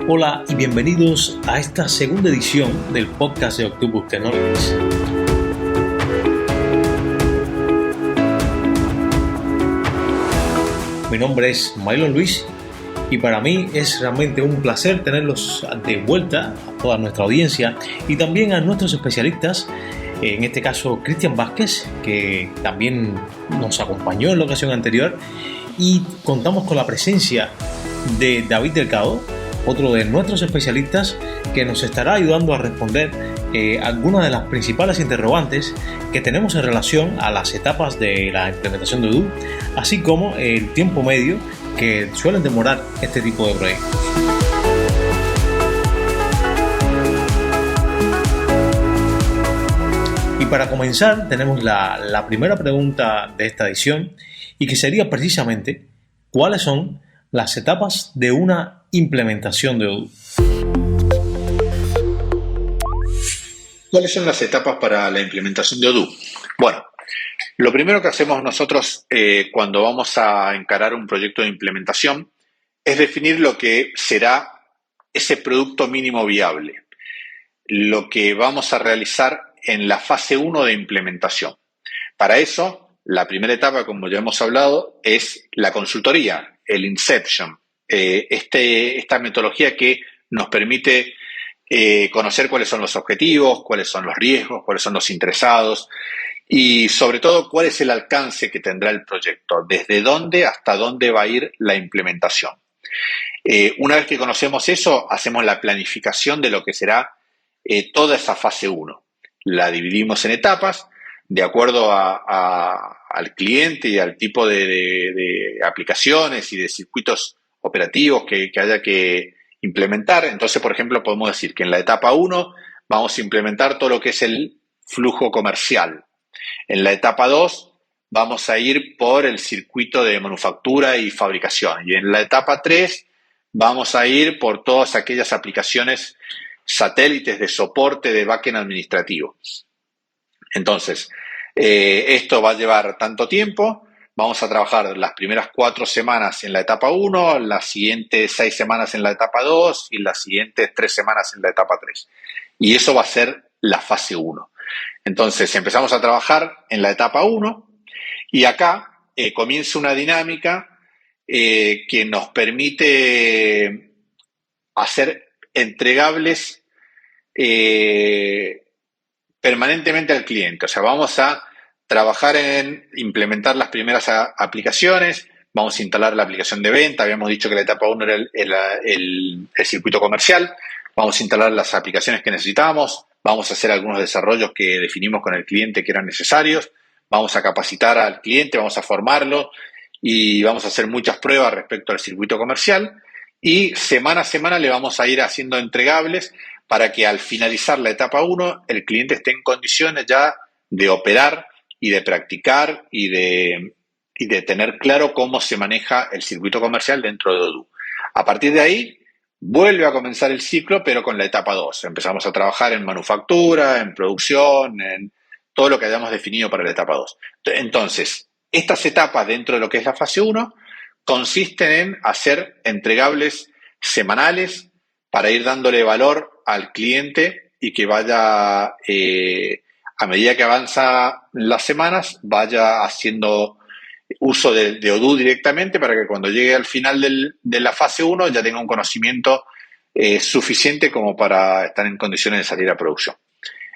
Hola y bienvenidos a esta segunda edición del podcast de Octopus Technologies. Mi nombre es Maylon Luis y para mí es realmente un placer tenerlos de vuelta a toda nuestra audiencia y también a nuestros especialistas, en este caso Cristian Vázquez, que también nos acompañó en la ocasión anterior, y contamos con la presencia de David Delgado, otro de nuestros especialistas, que nos estará ayudando a responder algunas de las principales interrogantes que tenemos en relación a las etapas de la implementación de Odoo, así como el tiempo medio que suelen demorar este tipo de proyectos. Y para comenzar tenemos la primera pregunta de esta edición, y que sería precisamente ¿cuáles son las etapas de una implementación de Odoo? ¿Cuáles son las etapas para la implementación de Odoo? Bueno, lo primero que hacemos nosotros cuando vamos a encarar un proyecto de implementación es definir lo que será ese producto mínimo viable, lo que vamos a realizar en la fase 1 de implementación. Para eso, la primera etapa, como ya hemos hablado, es la consultoría, el Inception, esta metodología que nos permite conocer cuáles son los objetivos, cuáles son los riesgos, cuáles son los interesados y sobre todo cuál es el alcance que tendrá el proyecto, desde dónde hasta dónde va a ir la implementación. Una vez que conocemos eso, hacemos la planificación de lo que será toda esa fase 1. La dividimos en etapas de acuerdo al cliente y al tipo de aplicaciones y de circuitos operativos que haya que implementar. Entonces, por ejemplo, podemos decir que en la etapa 1 vamos a implementar todo lo que es el flujo comercial. En la etapa 2 vamos a ir por el circuito de manufactura y fabricación. Y en la etapa 3 vamos a ir por todas aquellas aplicaciones satélites de soporte de backend administrativo. Entonces, esto va a llevar tanto tiempo. Vamos a trabajar las primeras 4 semanas en la etapa 1, las siguientes 6 semanas en la etapa 2 y las siguientes 3 semanas en la etapa 3. Y eso va a ser la fase 1. Entonces, empezamos a trabajar en la etapa 1 y acá comienza una dinámica que nos permite hacer entregables permanentemente al cliente. O sea, vamos a trabajar en implementar las primeras aplicaciones, vamos a instalar la aplicación de venta. Habíamos dicho que la etapa 1 era el circuito comercial. Vamos a instalar las aplicaciones que necesitamos, vamos a hacer algunos desarrollos que definimos con el cliente que eran necesarios, vamos a capacitar al cliente, vamos a formarlo y vamos a hacer muchas pruebas respecto al circuito comercial. Y semana a semana le vamos a ir haciendo entregables para que al finalizar la etapa 1 el cliente esté en condiciones ya de operar y de practicar y de tener claro cómo se maneja el circuito comercial dentro de Odoo. A partir de ahí vuelve a comenzar el ciclo, pero con la etapa 2. Empezamos a trabajar en manufactura, en producción, en todo lo que hayamos definido para la etapa 2. Entonces, estas etapas dentro de lo que es la fase 1 consisten en hacer entregables semanales para ir dándole valor al cliente y que vaya, a medida que avanza las semanas, vaya haciendo uso de Odoo directamente para que cuando llegue al final de la fase 1 ya tenga un conocimiento suficiente como para estar en condiciones de salir a producción.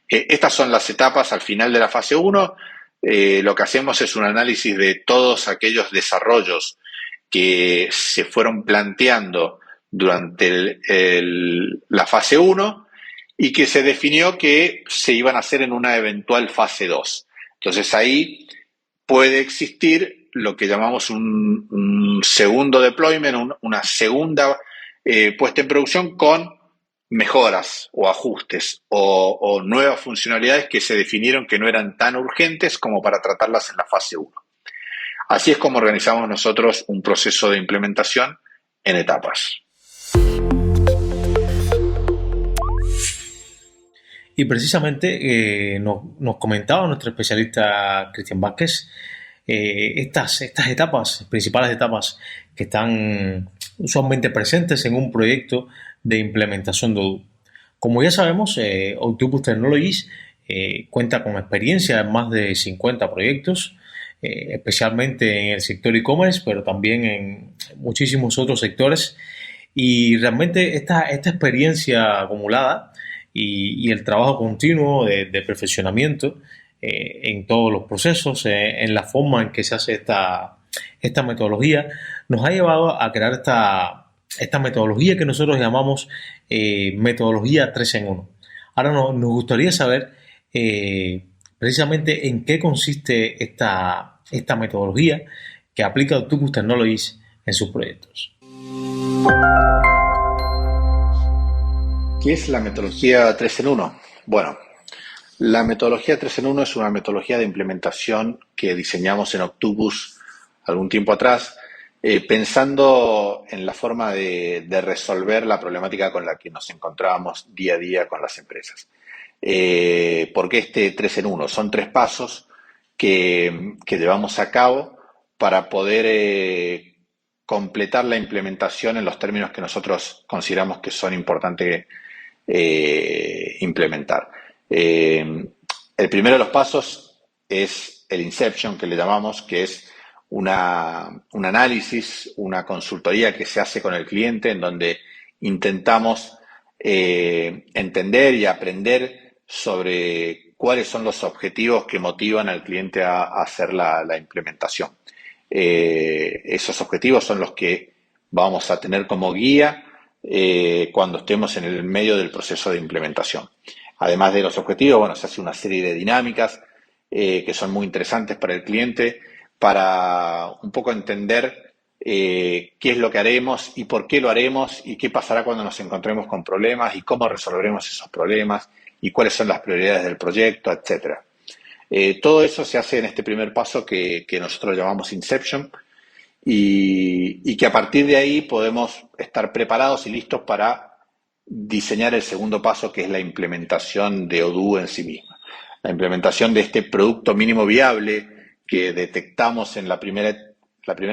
Estas son las etapas al final de la fase 1. Lo que hacemos es un análisis de todos aquellos desarrollos que se fueron planteando durante la fase 1 y que se definió que se iban a hacer en una eventual fase 2. Entonces ahí puede existir lo que llamamos un segundo deployment, una segunda puesta en producción con mejoras o ajustes o nuevas funcionalidades que se definieron que no eran tan urgentes como para tratarlas en la fase 1. Así es como organizamos nosotros un proceso de implementación en etapas. Y precisamente nos comentaba nuestro especialista Cristian Vázquez estas etapas, principales etapas que están usualmente presentes en un proyecto de implementación de Odoo. Como ya sabemos, Octopus Technologies cuenta con experiencia en más de 50 proyectos, especialmente en el sector e-commerce, pero también en muchísimos otros sectores. Y realmente esta experiencia acumulada y el trabajo continuo de perfeccionamiento en todos los procesos, en la forma en que se hace esta metodología, nos ha llevado a crear esta metodología que nosotros llamamos metodología 3 en 1. Ahora nos gustaría saber precisamente en qué consiste esta metodología que aplica Octopus Technologies en sus proyectos. ¿Qué es la metodología 3 en 1? Bueno, la metodología 3 en 1 es una metodología de implementación que diseñamos en Octopus algún tiempo atrás, pensando en la forma de resolver la problemática con la que nos encontrábamos día a día con las empresas. ¿Por qué este 3 en 1? Son 3 pasos que llevamos a cabo para poder completar la implementación en los términos que nosotros consideramos que son importantes implementar. El primero de los pasos es el Inception, que le llamamos, que es un análisis, una consultoría que se hace con el cliente en donde intentamos entender y aprender sobre cuáles son los objetivos que motivan al cliente a hacer la implementación. Esos objetivos son los que vamos a tener como guía cuando estemos en el medio del proceso de implementación. Además de los objetivos, bueno, se hace una serie de dinámicas que son muy interesantes para el cliente para un poco entender qué es lo que haremos y por qué lo haremos y qué pasará cuando nos encontremos con problemas y cómo resolveremos esos problemas y cuáles son las prioridades del proyecto, etcétera. Todo eso se hace en este primer paso que nosotros llamamos Inception y que a partir de ahí podemos estar preparados y listos para diseñar el segundo paso, que es la implementación de Odoo en sí misma. La implementación de este producto mínimo viable que detectamos en la primera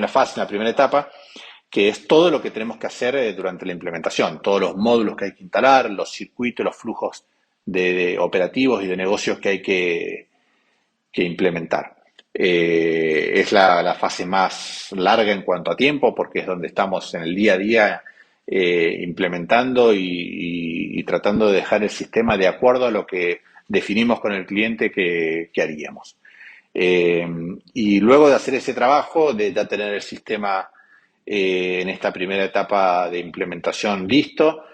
fase, en la primera etapa, que es todo lo que tenemos que hacer durante la implementación, todos los módulos que hay que instalar, los circuitos, los flujos de operativos y de negocios que hay que implementar. Es la fase más larga en cuanto a tiempo porque es donde estamos en el día a día implementando y tratando de dejar el sistema de acuerdo a lo que definimos con el cliente que haríamos. Y luego de hacer ese trabajo, de ya tener el sistema en esta primera etapa de implementación listo,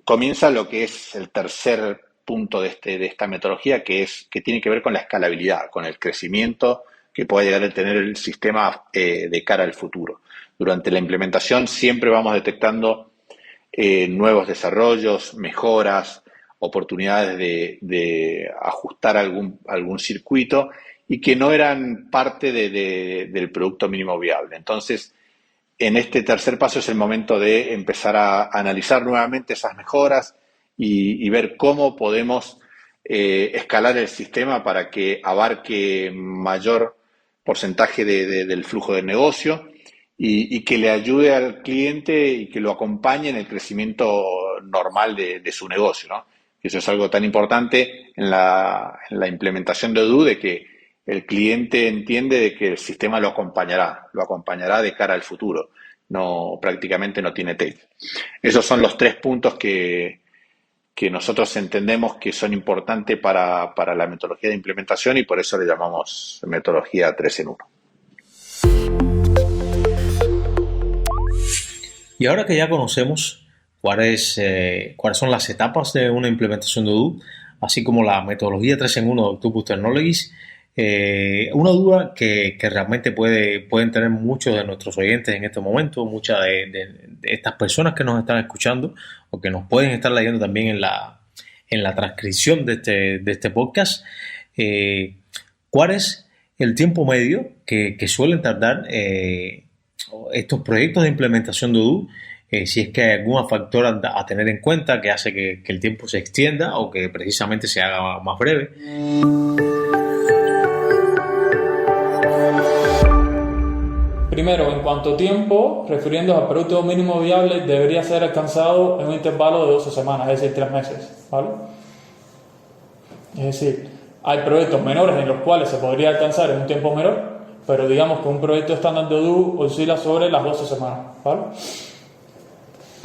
comienza lo que es el tercer punto de esta metodología, que tiene que ver con la escalabilidad, con el crecimiento que pueda llegar a tener el sistema de cara al futuro. Durante la implementación siempre vamos detectando nuevos desarrollos, mejoras, oportunidades de ajustar algún circuito y que no eran parte del producto mínimo viable. Entonces, en este tercer paso es el momento de empezar a analizar nuevamente esas mejoras y ver cómo podemos escalar el sistema para que abarque mayor porcentaje del flujo de negocio y que le ayude al cliente y que lo acompañe en el crecimiento normal de su negocio, ¿no? Eso es algo tan importante en la implementación de Odoo, de que el cliente entiende de que el sistema lo acompañará de cara al futuro. Prácticamente no tiene tail. Esos son los 3 puntos que nosotros entendemos que son importantes para la metodología de implementación y por eso le llamamos metodología 3 en 1. Y ahora que ya conocemos cuáles son las etapas de una implementación de Odoo, así como la metodología 3 en 1 de Octopus Technologies, una duda que realmente pueden tener muchos de nuestros oyentes en este momento, muchas de estas personas que nos están escuchando o que nos pueden estar leyendo también en la transcripción de este podcast, ¿cuál es el tiempo medio que suelen tardar estos proyectos de implementación de Odoo? Si es que hay algún factor a tener en cuenta que hace que el tiempo se extienda o que precisamente se haga más breve. Primero, en cuanto a tiempo, refiriéndose al producto mínimo viable, debería ser alcanzado en un intervalo de 12 semanas, es decir, 3 meses, ¿vale? Es decir, hay proyectos menores en los cuales se podría alcanzar en un tiempo menor, pero digamos que un proyecto estándar de Odoo oscila sobre las 12 semanas, ¿vale?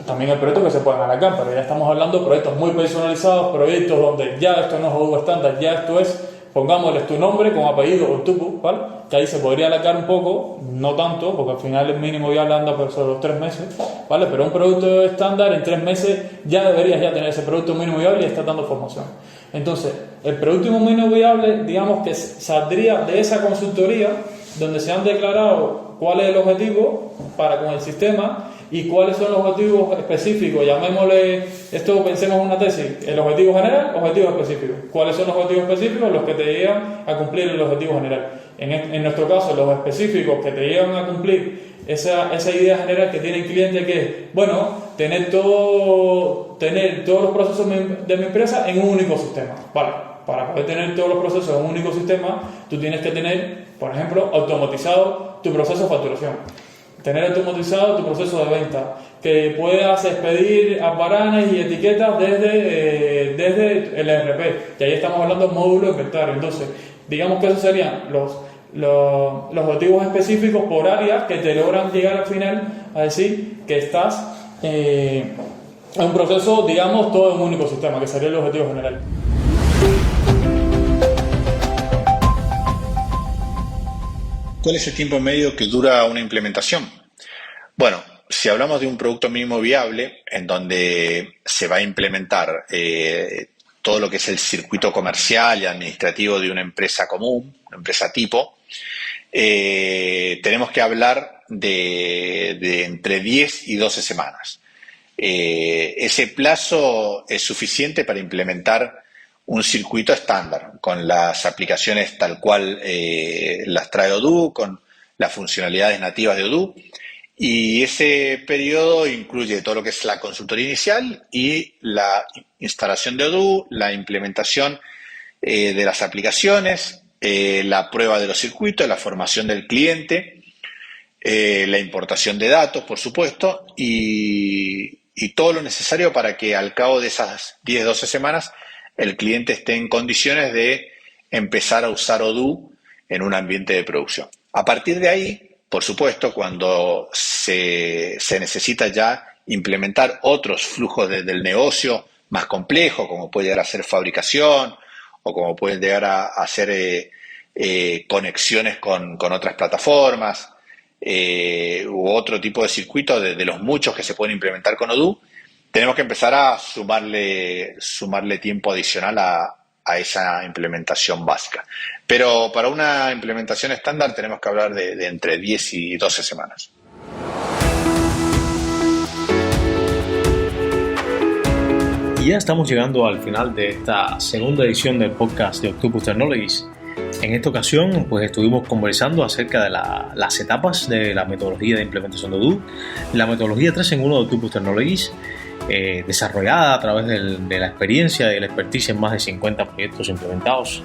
También hay proyectos que se pueden alargar, pero ya estamos hablando de proyectos muy personalizados, proyectos donde ya esto no es Odoo estándar, ya esto es, pongámosle tu nombre con apellido o tupu, ¿vale? Que ahí se podría alargar un poco, no tanto, porque al final el mínimo viable anda por sobre los 3 meses, ¿vale? Pero un producto estándar en 3 meses ya deberías ya tener ese producto mínimo viable y estás dando formación. Entonces, el producto mínimo viable, digamos que saldría de esa consultoría donde se han declarado cuál es el objetivo para con el sistema y cuáles son los objetivos específicos, llamémosle, esto pensemos en una tesis, el objetivo general, objetivo específico. ¿Cuáles son los objetivos específicos? Los que te llevan a cumplir el objetivo general. En nuestro caso, los específicos que te llevan a cumplir esa idea general que tiene el cliente, que es, bueno, tener todos los procesos de mi empresa en un único sistema. Vale, para poder tener todos los procesos en un único sistema, tú tienes que tener, por ejemplo, automatizado tu proceso de facturación. Tener automatizado tu proceso de venta, que puedas expedir albaranes y etiquetas desde el ERP, y ahí estamos hablando de módulo de inventario. Entonces, digamos que esos serían los objetivos específicos por áreas que te logran llegar al final a decir que estás en un proceso, digamos, todo en un único sistema, que sería el objetivo general. ¿Cuál es el tiempo medio que dura una implementación? Bueno, si hablamos de un producto mínimo viable, en donde se va a implementar todo lo que es el circuito comercial y administrativo de una empresa común, una empresa tipo, tenemos que hablar de entre 10 y 12 semanas. Ese plazo es suficiente para implementar un circuito estándar, con las aplicaciones tal cual las trae Odoo, con las funcionalidades nativas de Odoo. Y ese periodo incluye todo lo que es la consultoría inicial y la instalación de Odoo, la implementación de las aplicaciones, la prueba de los circuitos, la formación del cliente, la importación de datos, por supuesto, y todo lo necesario para que al cabo de esas 10-12 semanas el cliente esté en condiciones de empezar a usar Odoo en un ambiente de producción. A partir de ahí, por supuesto, cuando se necesita ya implementar otros flujos del negocio más complejos, como puede llegar a ser fabricación o como pueden llegar a hacer conexiones con otras plataformas u otro tipo de circuitos de los muchos que se pueden implementar con Odoo, tenemos que empezar a sumarle tiempo adicional a esa implementación básica. Pero para una implementación estándar tenemos que hablar de entre 10 y 12 semanas. Y ya estamos llegando al final de esta segunda edición del podcast de Octopus Technologies. En esta ocasión pues estuvimos conversando acerca de las etapas de la metodología de implementación de Odoo, la metodología 3 en 1 de Octopus Technologies, desarrollada a través de la experiencia y la expertise en más de 50 proyectos implementados,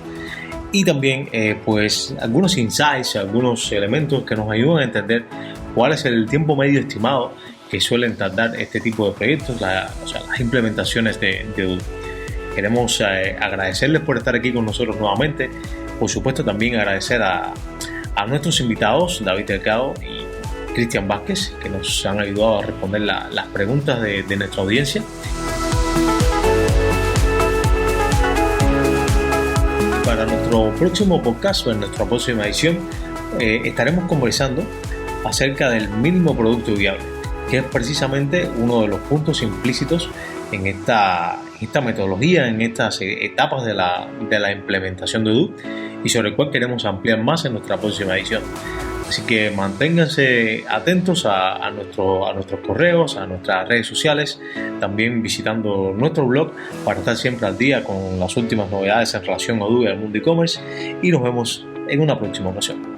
y también pues algunos insights, algunos elementos que nos ayudan a entender cuál es el tiempo medio estimado que suelen tardar este tipo de proyectos, las implementaciones de Odoo. Queremos agradecerles por estar aquí con nosotros nuevamente. Por supuesto, también agradecer a nuestros invitados, David Delgado y Cristian Vázquez, que nos han ayudado a responder las preguntas de nuestra audiencia. Para nuestro próximo podcast, en nuestra próxima edición, estaremos conversando acerca del mínimo producto viable, que es precisamente uno de los puntos implícitos en esta metodología, en estas etapas de la implementación de Odoo, y sobre el cual queremos ampliar más en nuestra próxima edición. Así que manténganse atentos a nuestros correos, a nuestras redes sociales, también visitando nuestro blog para estar siempre al día con las últimas novedades en relación a Odoo y al mundo e-commerce, y nos vemos en una próxima ocasión.